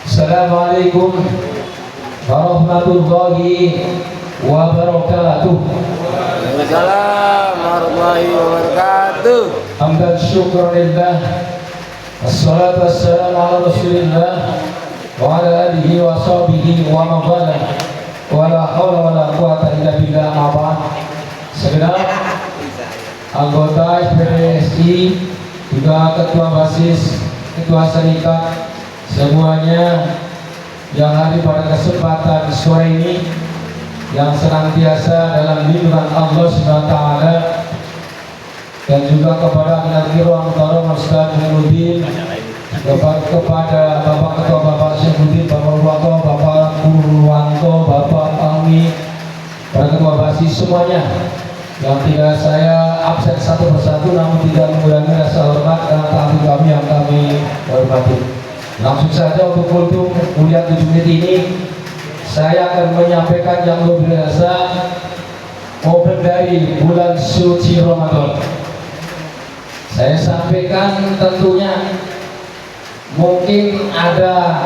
Assalamualaikum warahmatullahi wabarakatuh. Waalaikumsalam warahmatullahi wabarakatuh. Hamdan syukurillah. Assalatu wassalamu ala rasulillah wa ala alihi wa sahbihi wa mawala wa la hawla wa la quwata illa billah ma'ba'd. Segenap anggota SPDSI, juga ketua basis, ketua serikat, semuanya yang hadir pada kesempatan sore ini, yang senantiasa dalam lindungan Allah SWT, dan juga kepada Al-Qiro Antara Ustaz Muhammudin, kepada Bapak Ketua Bapak Syekhuddin, Bapak Purwanto, Bapak Purwanto, Bapak Pangmi, para ketua basis semuanya, yang tidak saya absen satu persatu, namun tidak mengurangi rasa hormat dan tamu kami yang kami hormati. Langsung saja untuk kultum kuliah 7 menit ini, saya akan menyampaikan yang luar biasa momen dari bulan suci Ramadan. Saya sampaikan tentunya mungkin ada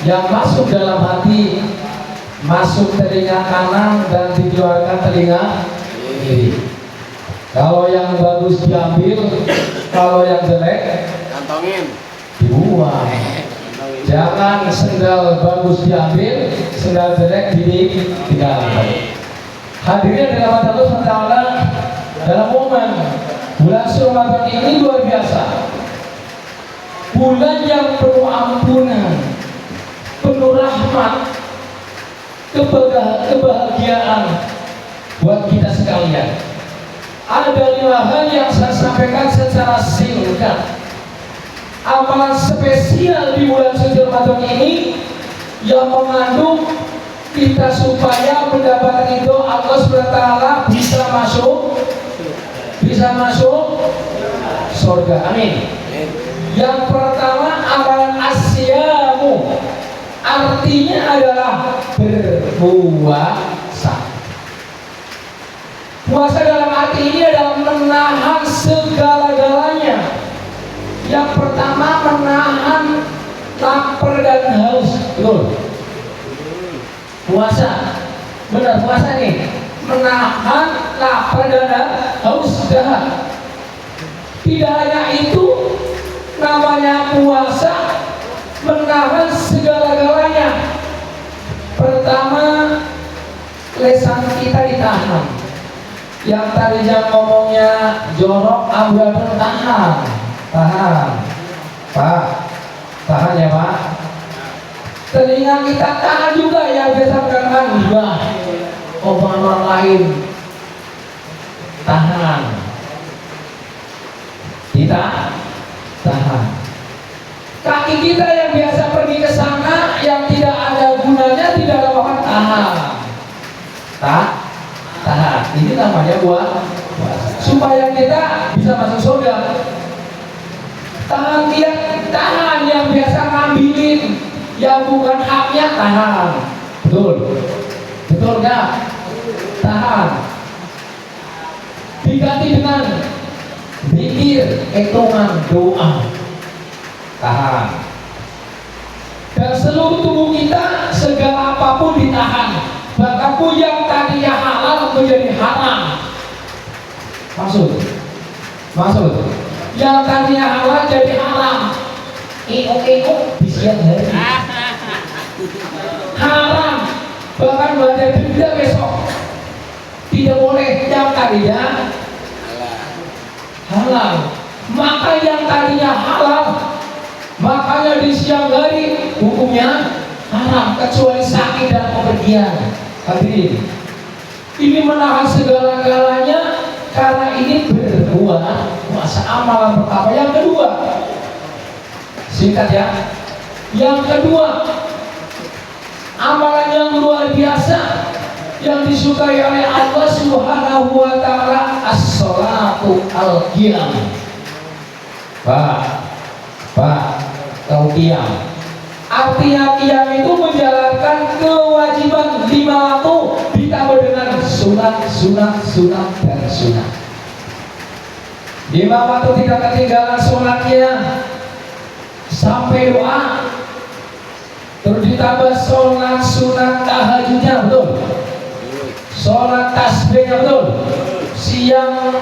yang masuk dalam hati, masuk telinga kanan dan dikeluarkan telinga kiri. Kalau yang bagus diambil, kalau yang jelek Kantongin. dibuang. Jangan sendal bagus diambil, sendal jelek ditinggalkan. Hadirin dalam Allah SWT, dalam momen bulan Ramadan ini luar biasa. Bulan yang penuh ampunan, penuh rahmat, kebahagiaan buat kita sekalian. Ada 5 hal yang saya sampaikan secara singkat. Amalan spesial di bulan suci Ramadan ini yang mengandung kita supaya mendapatkan itu Allah SWT bisa masuk surga. Amin. Yang pertama, amalan asyamu, artinya adalah berpuasa. Puasa dalam arti ini adalah menahan segala-galanya. Yang pertama, menahan lapar dan haus. Betul. Puasa, benar puasa nih, menahan lapar dan haus dahaga. Tidak hanya itu, namanya puasa menahan segala-galanya. Pertama, lisan kita ditahan. Yang tadinya ngomongnya jorok, amburadul, tahan. Pak, tahan ya Pak. Telinga kita tahan juga, ya biasa mendengarkan gibah, omongan orang lain, tahan. Kita tahan. Kaki kita yang biasa pergi ke sana, yang tidak ada gunanya, tidak ada apa, tahan. Ini namanya buat supaya kita bisa masuk surga. Tahan yang biasa ngambilin yang bukan haknya, tahan. Betul nggak? Tahan. Diganti dengan zikir, hitungan, doa, tahan. Dan seluruh tubuh kita, segala apapun ditahan. Bahkan pun yang tadinya halal menjadi haram. Maksud yang tadinya halal jadi haram. Iko di siang hari haram, bahkan baca denda besok tidak boleh. Yang tadinya halal, maka yang tadinya halal, makanya di siang hari hukumnya haram kecuali sakit dan kepergian. Hadirin, ini menahan segala-galanya karena ini berpuasa. Amalan pertama. Yang kedua, singkat ya. Yang kedua, amalan yang luar biasa yang disukai oleh Allah Subhanahu wa taala, as-shalatu al-qiyam. Pak, kau diam. Artinya qiyam itu menjalankan kewajiban 5 waktu ditambah dengan sunat, dan sunat. 5 waktu tidak ketinggalan sholatnya sampai doa, terus ditambah sholat sunat tahajudnya, betul? Sholat tasbihnya, betul? Siang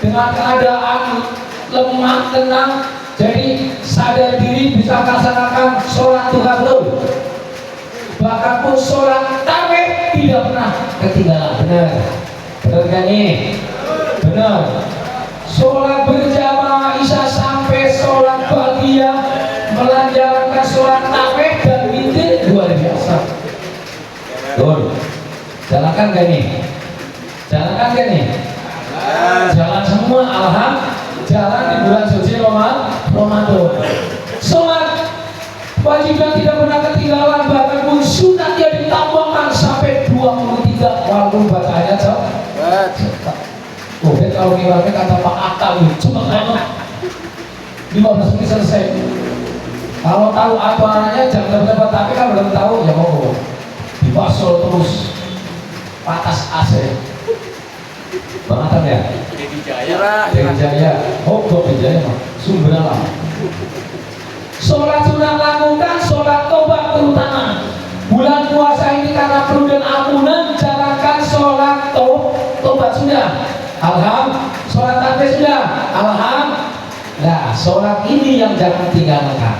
dengan keadaan lemah, tenang, jadi sadar diri bisa melaksanakan sholat duha, betul? Bahkan pun sholat tarawih tidak pernah ketinggalan. Benar kan ini? Benar. Sholat berjamaah isya sampai sholat bahagia, melanjutkan sholat tarawih dan witir luar biasa. Betul. Jalankan gak nih? Jalan semua, alhamdulillah. Jalan di bulan suci Ramadan. Sholat wajib yang tidak pernah ketinggalan, bahkan pun sunat yang ditambahkan sampai 23 walaupun baca ayat kalau ngilannya kata Pak Akal cepet banget 15 menit selesai. Kalau tahu aturannya jangan dapat, tapi kalau belum tahu ya mau dipasol terus patas AC bangetan ya. Dedi Jaya. Oh, Dedi Jaya mah sumber alam. Sholat sunat lakukan, sholat tobat terutama bulan puasa ini karena perlu dan ampunan, jalankan sholat tobat sudah. Alhamdulillah. Sholat tarawih sudah. Alhamdulillah. Nah, sholat ini yang jangan tinggalkan.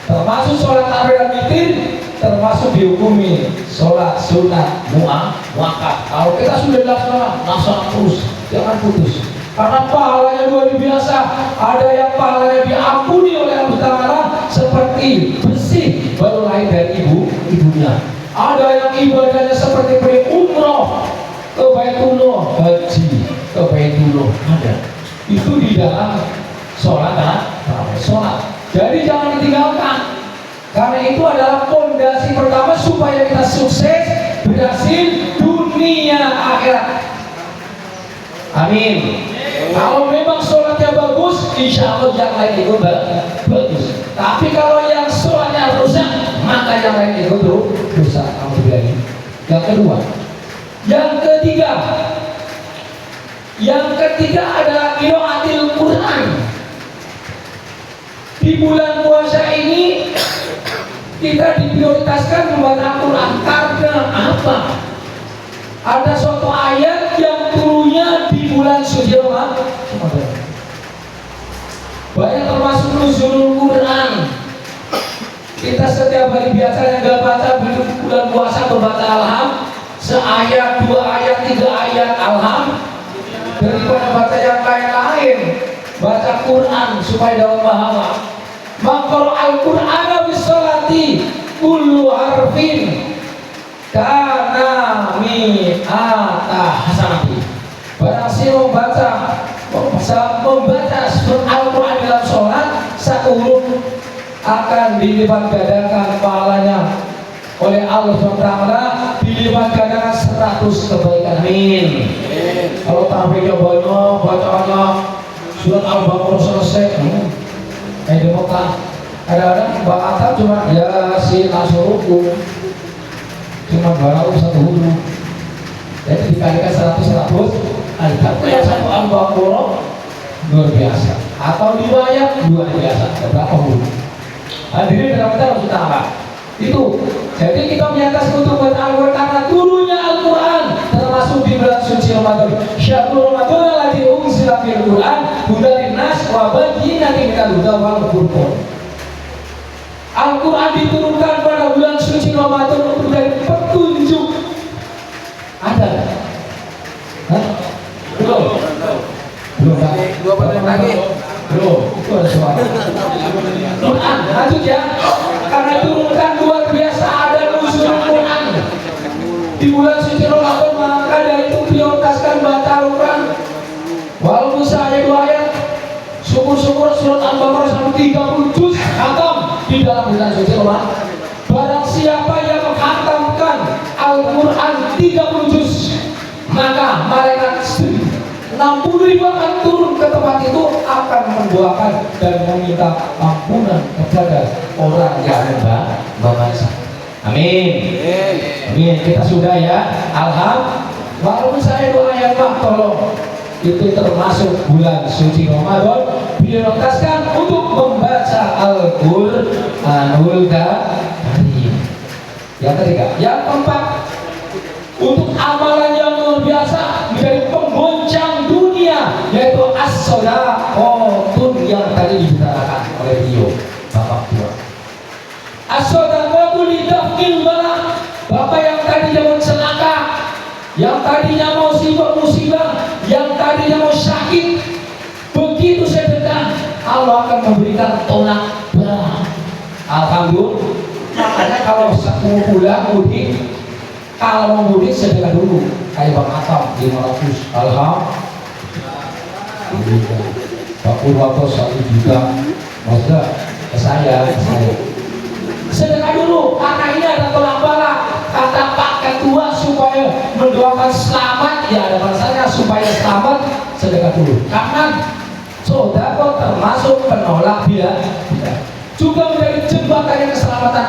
Termasuk sholat tarawih dan witir, termasuk dihukumi sholat sunat muakkad. Kalau kita sudah laksanakan terus, jangan putus. Karena pahalanya luar biasa. Ada yang pahalanya diampuni oleh Allah Ta'ala seperti bersih baru lahir dari ibunya. Ada yang ibadahnya seperti pergi umroh ke Baitullah, haji ke Baitullah, ada. Itu di dalam sholat tarawih. Jadi jangan ditinggalkan. Karena itu adalah fondasi pertama supaya kita sukses, berhasil dunia akhirat. Amin. Kalau memang sholatnya bagus, insya Allah yang lain itu bagus. Tapi kalau yang sholatnya rusak, maka yang lain itu rusak. Yang kedua, yang ketiga adalah qiraatil Quran. Di bulan puasa ini kita diprioritaskan membaca Quran karena apa? Ada suatu ayat yang turunnya di bulan suci Ramadan. Banyak termasuk nuzulul Quran. Kita setiap hari biasanya nggak baca, bulan puasa membaca alhamdulillah seayat, 2 ayat, 3 ayat alhamdulillah. Daripada baca yang lain-lain, baca Quran supaya dapat pahala. Maqra al-Qur'ana bis-sholati kullu harfin kana mi'ata hasanati. Barang siapa membaca surat Al-Quran dalam sholat, 1 huruf akan dilipat gandakan pahalanya oleh Allah SWT, dilipat gandakan 100 kebaikan. Amin. Kalau tarawihnya banyak, bacaannya surat Al-Baqarah selesai, demokrat. Kadang-kadang bakal cuma Yasin Asyurukum, cuma 200 1 huruf. Jadi dikalikan 100 Al-Fatihah 1 Al-Baqarah luar biasa. Atau 2 ayat luar biasa. Berapa huruf? Hadirin dalam kita harus tambah. Itu. Jadi kita menyatakan untuk Al-Quran karena turunnya Al-Quran termasuk di bulan suci Ramadan. Syahrul Ramadan alladzi unzila fil Quran hudan linnas wa bayyinatin minal huda wal furqan. Al-Quran diturunkan pada bulan suci Ramadan untuk menjadi petunjuk. Ada? Hah? Belum? Belum kan? 2 menit lagi. Belum, itu ada suara. Quran, lanjut ya. Karena turunkan luar biasa, ada nuzul Quran di bulan suci Ramadan, maka dari itu prioritaskan baca Al-Quran. Walaupun saya 2 ayat, syukur-syukur surat Al-Baqarah sampai 30 juz khatam di dalam bulan suci Ramadan. Barang siapa yang menghatamkan Al-Quran 30 juz, maka malaikat 60.000 akan turun ke tempat tempat itu akan mendoakan dan meminta ampunan kepada orang yang membaca. Amin. Amin. Kita sudah ya. Alhamdulillah. Walaupun saya doa yang tolong itu termasuk bulan suci Ramadan prioritaskan untuk membaca Al-Qur'anul Karim. Yang ketiga, yang keempat, untuk amalan yang luar biasa menjadi penggoncang dunia, yaitu as-shadaqatun yang tadi dibicarakan oleh beliau Bapak Tua. As-shadaqatun lidaf'il bala, Bapak yang tadinya mau celaka, yang tadinya mau musibah, yang tadinya mau sakit, begitu sedekah Allah akan memberikan tolak bala. Alhamdulillah. Makanya kalau 10 bulan mudik, kalau mau mudik sedekah dulu, kayak Bang Atam 500. Alhamdulillah. Pak Purwoto 1 juta. Maksudnya ke saya. Sedekah dulu, karena ini ada tolak bala. Kata Pak Ketua supaya mendoakan selamat, ya ada masanya supaya selamat, sedekah dulu. Karena sedekah termasuk penolak biaya, juga menjadi jembatan keselamatan.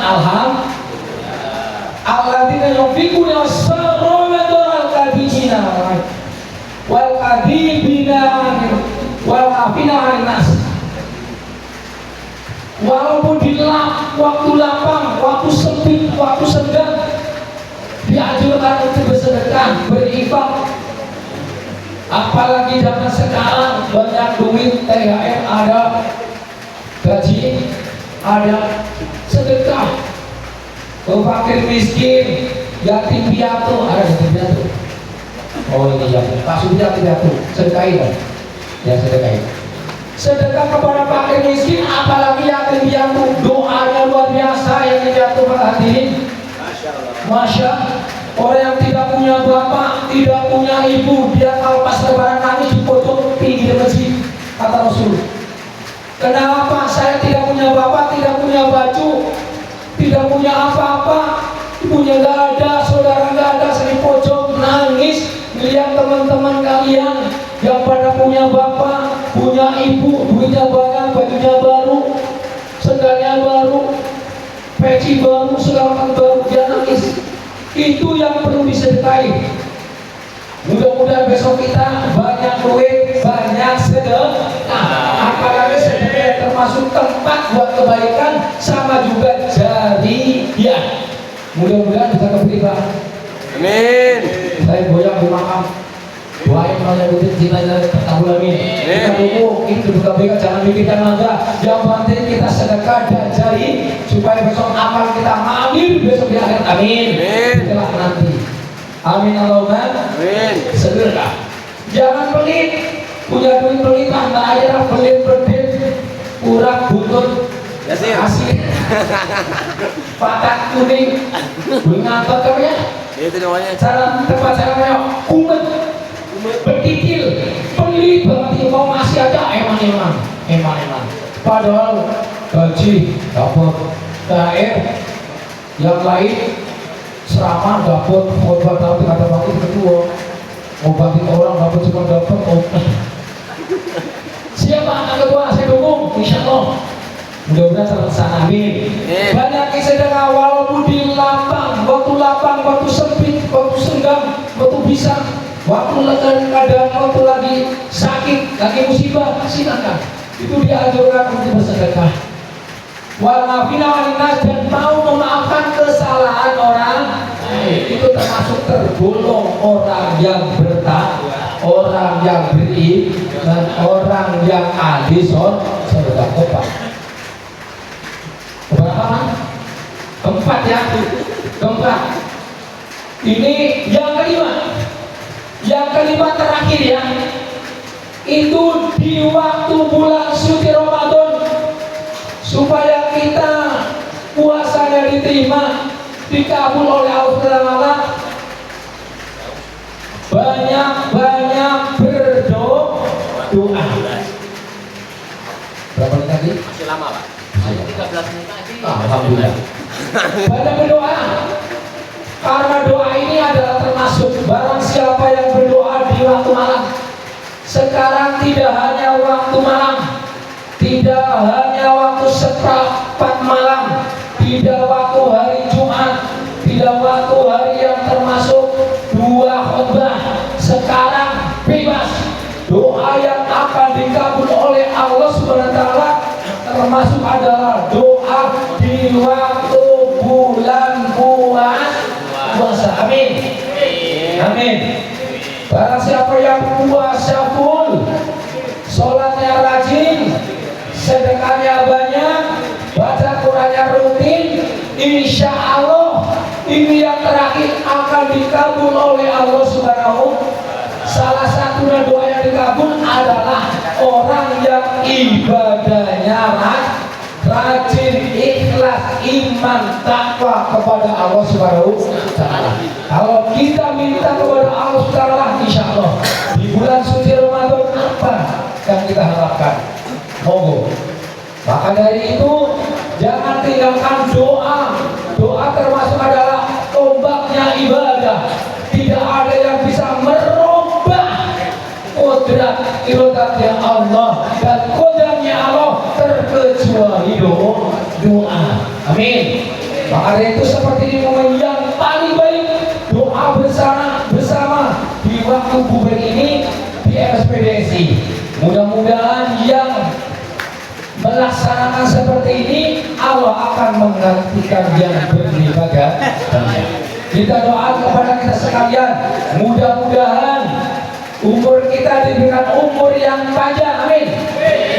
Alladzina yunfiquna as-sarrata wal kadhibina wal afina 'anil nas. Walaupun di waktu lapang, waktu sempit, waktu senggang, dianjurkan untuk bersedekah, berinfak. Apalagi zaman sekarang banyak duit, THR ada, gaji ada, sedekah. Fakir miskin, yatim piatu, ada yatim piatu. Oh ini yatim, kasih yatim piatu, sedekahin kan? Ya sedekahin. Sedekah kepada fakir miskin, apalagi yatim piatu, doanya luar biasa yang jatuh hadirin. Masya orang yang tidak punya bapak, tidak punya ibu, dia kalau pas lebaran nangis di pojok pinggir masjid. Kata Rasul, kenapa saya tidak punya bapak, tidak punya baju, tidak punya apa-apa, ibunya nggak ada, saudara nggak ada, saya di pojok nangis melihat teman-teman kalian yang pada punya bapak, punya ibu, duitnya banyak, bajunya baru, sendalnya baru, peci baru, segala baru, dia nangis. Itu yang perlu disedekahi. Mudah-mudahan besok kita banyak duit, banyak sedekah. Apalagi sedekah termasuk tempat buat kebaikan, sama juga jariyah. Mudah-mudahan bisa keterima. Amin. Saya goyang di makam. Doain oleh Udin Jinayah Tabul Amin. Kita dukung, itu juga berikan, jangan mikirkan mangga. Yang penting kita sedekah dan jari supaya besok amal kita mengalir besok di akhir. Amin. Itulah nanti. Amin Allahumma. Amin. Sedekah. Jangan pelit. Punya duit pelit, anda aja pelit, kurang butut. Asli. Patak kuning. Ngantot kamu ya? Itu namanya. Cara tempat saya namanya kumet. Berkikil, pelit banget, mau ngasih aja eman. Padahal gaji dapat, THR yang lain serama dapat, obat tapi kata wakil kedua, obatin orang dapat cuma dapat obat. Siapa anak kedua saya dukung, insya Allah. Mudah-mudahan terlaksana. Amin. Banyak sedekah walaupun di lapang, waktu sempit, waktu senggang, waktu bisa. Waktu kadang waktu lagi sakit, lagi musibah, silakan. Itu dianjurkan untuk bersedekah. Wal afina 'anil nas, dan mau memaafkan kesalahan orang. Itu termasuk tergolong orang yang bertakwa, orang yang beriman, orang yang ahli sedekah. Berapa? Keempat ya. Keempat. Ini yang kelima. Yang kelima terakhir ya, itu di waktu bulan suci Ramadan, supaya kita puasanya diterima, dikabul oleh Allah Taala. Banyak berdoa. Berapa menit lagi? Masih lama Pak. 13 menit lagi. Alhamdulillah. Banyak berdoa. Karena doa ini adalah termasuk barang siapa yang berdoa di waktu malam, Sekarang tidak hanya waktu malam, tidak hanya waktu seperempat malam, tidak waktu hari Jumat, tidak waktu hari yang termasuk 2 khutbah. Sekarang bebas. Doa yang akan dikabul oleh Allah SWT termasuk adalah doa di waktu bulan puasa. Amin. Amin. Barang siapa yang puasa full, sholatnya rajin, sedekahnya banyak, baca Qurannya rutin, insya Allah ini yang terakhir akan dikabul oleh Allah Subhanahu. Salah satu doa yang dikabul adalah orang yang ibadahnya rajin, ikhlas, iman, takwa kepada Allah Subhanahu wa Ta'ala. Kalau kita minta kepada Allah Subhanahu wa Ta'ala, insya Allah di bulan suci Ramadan apa yang kita harapkan? Monggo. Maka dari itu jangan tinggalkan doa. Doa termasuk adalah tombaknya ibadah. Tidak ada yang bisa merubah kodrat ibadatnya Allah dan kodratnya Allah terkecuali doa. Amin. Maka dari itu seperti ini momen yang paling baik, doa bersama di waktu bubar ini di MSPDSI. Mudah-mudahan yang melaksanakan seperti ini Allah akan menggantikan yang berlipat banyak. Kita doa kepada kita sekalian, mudah-mudahan umur kita diberikan umur yang panjang, amin,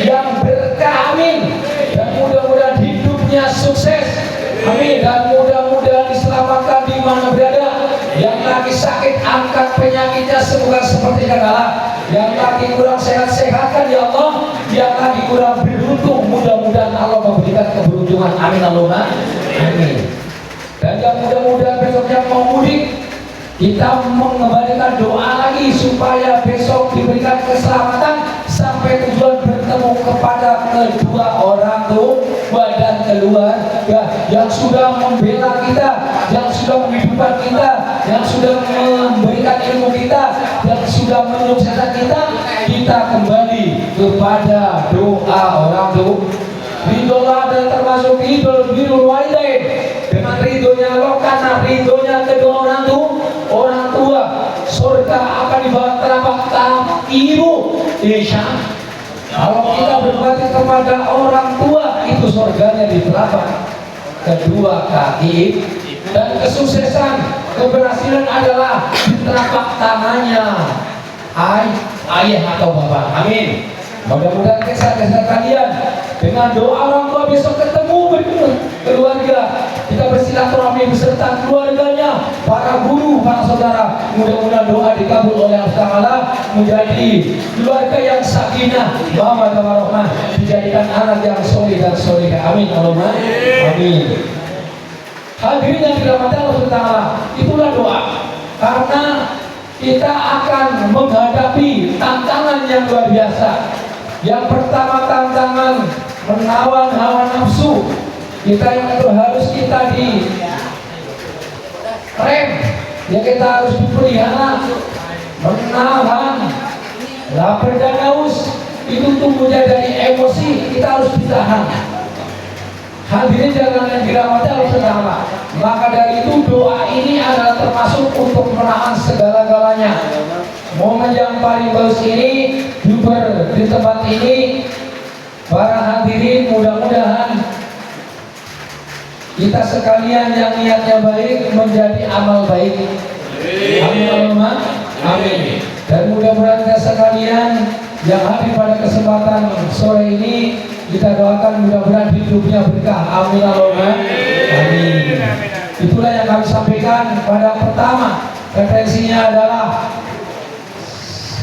yang berkah, amin, dan mudah-mudahan hidupnya sukses, amin, dan mudah-mudahan diselamatkan di mana berada. Yang lagi sakit angkat penyakitnya semoga seperti kala, yang lagi kurang sehat-sehatkan ya Allah, yang lagi kurang beruntung mudah-mudahan Allah memberikan keberuntungan, amin Allahumma amin. Dan yang mudah-mudahan besoknya mau mudik, kita mengembalikan doa lagi supaya besok diberikan keselamatan sampai tujuan bertemu kepada kedua orang tua dan keluarga yang sudah membela kita, yang sudah menghidupkan kita, yang sudah memberikan ilmu kita, yang sudah menyukseskan kita. Kita kembali kepada doa orang tua. Ridholah dan termasuk ridho birrul walidain, dengan ridhonya Allah karena ridhonya kedua orang tua, surga akan dibawa telapak kaki ibu. Insya kalau kita berbakti kepada orang tua, itu surganya di telapak kedua kaki, dan kesuksesan, keberhasilan adalah di telapak tangannya ayah atau bapak. Amin. Mudah-mudahan kisah-kisah kalian dengan doa orang tua besok ketemu keluarga, kita bersilaturahmi beserta keluarganya, para guru, para saudara. Mudah-mudahan doa dikabul oleh Allah Ta'ala, menjadi keluarga yang sakinah, mawaddah warahmah, dijadikan anak yang soleh dan solehah. Amin Allahumma amin. Hadirin yang dirahmati Allah Ta'ala, itulah doa. Karena kita akan menghadapi tantangan yang luar biasa. Yang pertama tantangan menawan hawa nafsu kita, yang itu harus kita di rem, ya kita harus dipelihara. Menahan lapar dan haus itu tumbuhnya dari emosi, kita harus ditahan. Hadirin jangan yang dirahmati Allah Ta'ala. Maka dari itu doa ini adalah termasuk untuk menahan segala-galanya. Momen yang paling bagus ini di tempat ini, para hadirin, mudah-mudahan kita sekalian yang niatnya baik menjadi amal baik. Amin Allahumma amin. Dan mudah-mudahan kita sekalian yang hadir pada kesempatan sore ini, kita doakan mudah-mudahan hidupnya berkah. Amin Allahumma amin. Itulah yang kami sampaikan pada pertama. Referensinya adalah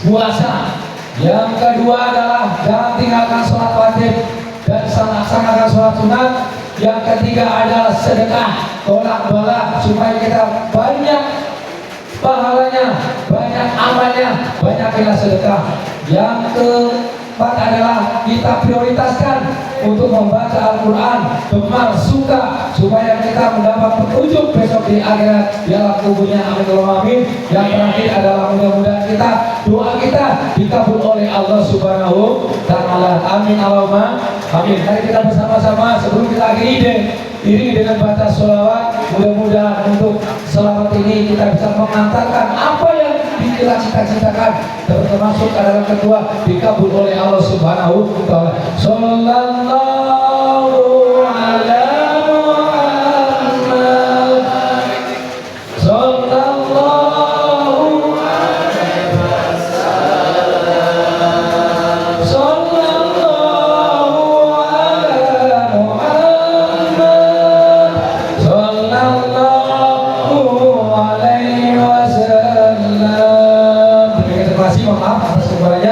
puasa. Yang kedua adalah jangan tinggalkan sholat wajib dan laksanakan sholat sunat. Yang ketiga adalah sedekah, tolak balak, supaya kita banyak pahalanya, banyak amalnya, banyak kita sedekah. Yang keempat adalah kita prioritaskan untuk membaca Al-Quran, gemar, suka, supaya kita mendapat petunjuk besok di akhirat di alam kuburnya. Amin Allahumma amin. Yang terakhir adalah mudah-mudahan doa kita dikabul oleh Allah Subhanahu wa Ta'ala. Amin Allahumma amin. Mari kita bersama-sama sebelum kita akhiri ini dengan baca sholawat. Mudah-mudahan untuk selawat ini kita bisa mengantarkan apa yang kita cita-citakan, termasuk adalah kedua dikabul oleh Allah Subhanahu wa Ta'ala. Sallallahu ala Muhammad, sallallahu alaihi wasallam, sallallahu ala Muhammad, sallallahu alaihi wasallam. Terima kasih, maaf atas kekurangannya.